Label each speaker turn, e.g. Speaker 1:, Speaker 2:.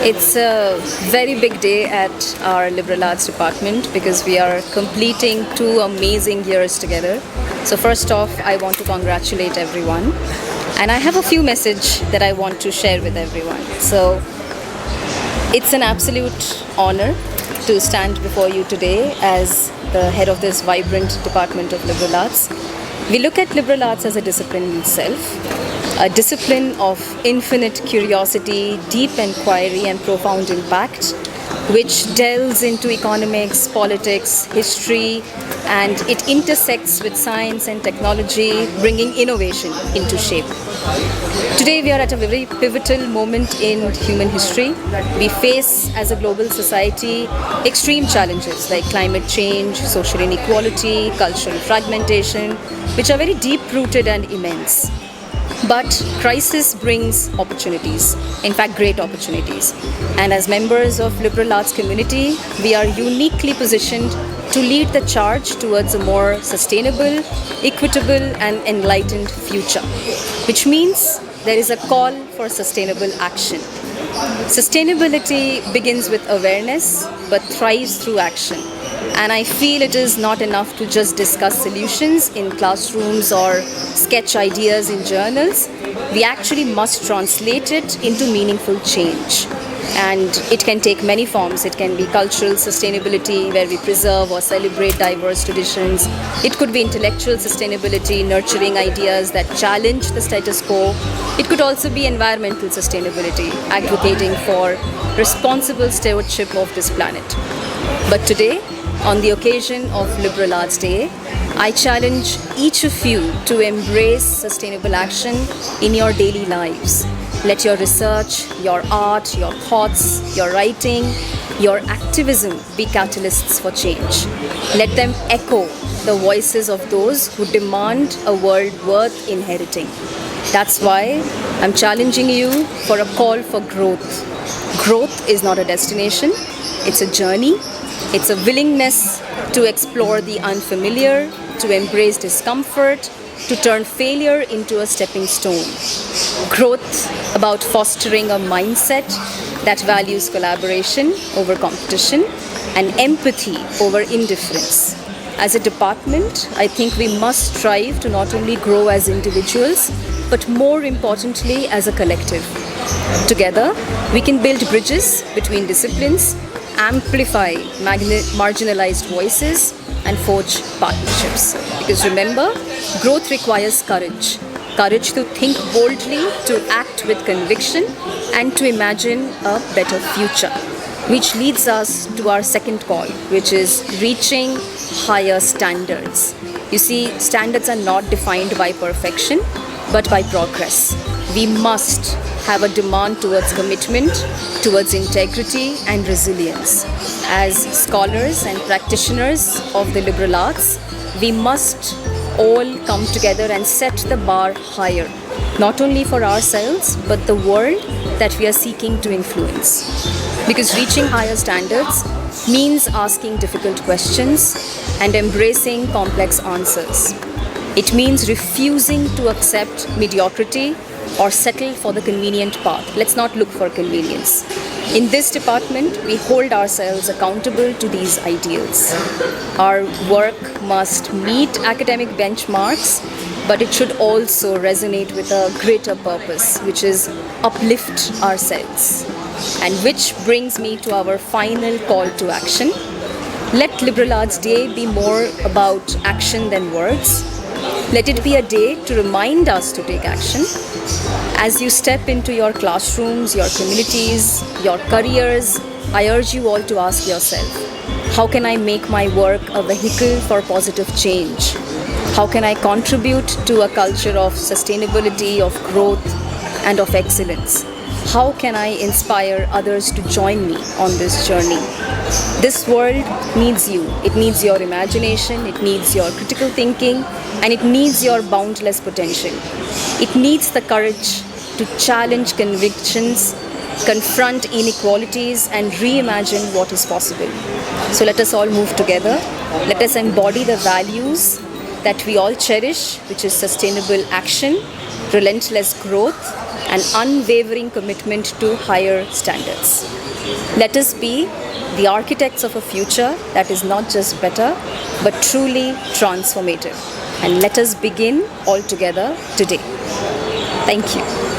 Speaker 1: It's a very big day at our liberal arts department because we are completing 2 amazing years together. So first off, I want to congratulate everyone. And I have a few messages that I want to share with everyone. So it's an absolute honor to stand before you today as the head of this vibrant department of liberal arts. We look at liberal arts as a discipline in itself, a discipline of infinite curiosity, deep inquiry, and profound impact, which delves into economics, politics, history, and it intersects with science and technology, bringing innovation into shape. Today, we are at a very pivotal moment in human history. We face, as a global society, extreme challenges like climate change, social inequality, cultural fragmentation, which are very deep rooted and immense. But crisis brings opportunities, in fact great opportunities. And as members of liberal arts community, we are uniquely positioned to lead the charge towards a more sustainable, equitable and enlightened future. Which means there is a call for sustainable action. Sustainability begins with awareness but thrives through action. And I feel it is not enough to just discuss solutions in classrooms or sketch ideas in journals. We actually must translate it into meaningful change. And it can take many forms. It can be cultural sustainability, where we preserve or celebrate diverse traditions. It could be intellectual sustainability, nurturing ideas that challenge the status quo. It could also be environmental sustainability, advocating for responsible stewardship of this planet. But today, on the occasion of Liberal Arts Day, I challenge each of you to embrace sustainable action in your daily lives. Let your research, your art, your thoughts, your writing, your activism be catalysts for change. Let them echo the voices of those who demand a world worth inheriting. That's why I'm challenging you for a call for growth. Growth is not a destination, it's a journey. It's a willingness to explore the unfamiliar, to embrace discomfort, to turn failure into a stepping stone. Growth about fostering a mindset that values collaboration over competition and empathy over indifference. As a department, I think we must strive to not only grow as individuals, but more importantly as a collective. Together, we can build bridges between disciplines, amplify marginalized voices, and forge partnerships. Because remember, growth requires courage. Courage to think boldly, to act with conviction, and to imagine a better future. Which leads us to our second call, which is reaching higher standards. You see, standards are not defined by perfection, but by progress. We must have a demand towards commitment, towards integrity and resilience. As scholars and practitioners of the liberal arts, we must all come together and set the bar higher, not only for ourselves, but the world that we are seeking to influence. Because reaching higher standards means asking difficult questions and embracing complex answers. It means refusing to accept mediocrity or settle for the convenient path. Let's not look for convenience. In this department, we hold ourselves accountable to these ideals. Our work must meet academic benchmarks, but it should also resonate with a greater purpose, which is uplift ourselves. And which brings me to our final call to action. Let Liberal Arts Day be more about action than words. Let it be a day to remind us to take action. As you step into your classrooms, your communities, your careers, I urge you all to ask yourself, how can I make my work a vehicle for positive change? How can I contribute to a culture of sustainability, of growth, and of excellence? How can I inspire others to join me on this journey? This world needs you. It needs your imagination, it needs your critical thinking, and it needs your boundless potential. It needs the courage to challenge convictions, confront inequalities, and reimagine what is possible. So let us all move together. Let us embody the values that we all cherish, which is sustainable action, relentless growth, an unwavering commitment to higher standards. Let us be the architects of a future that is not just better, but truly transformative. And let us begin all together today. Thank you.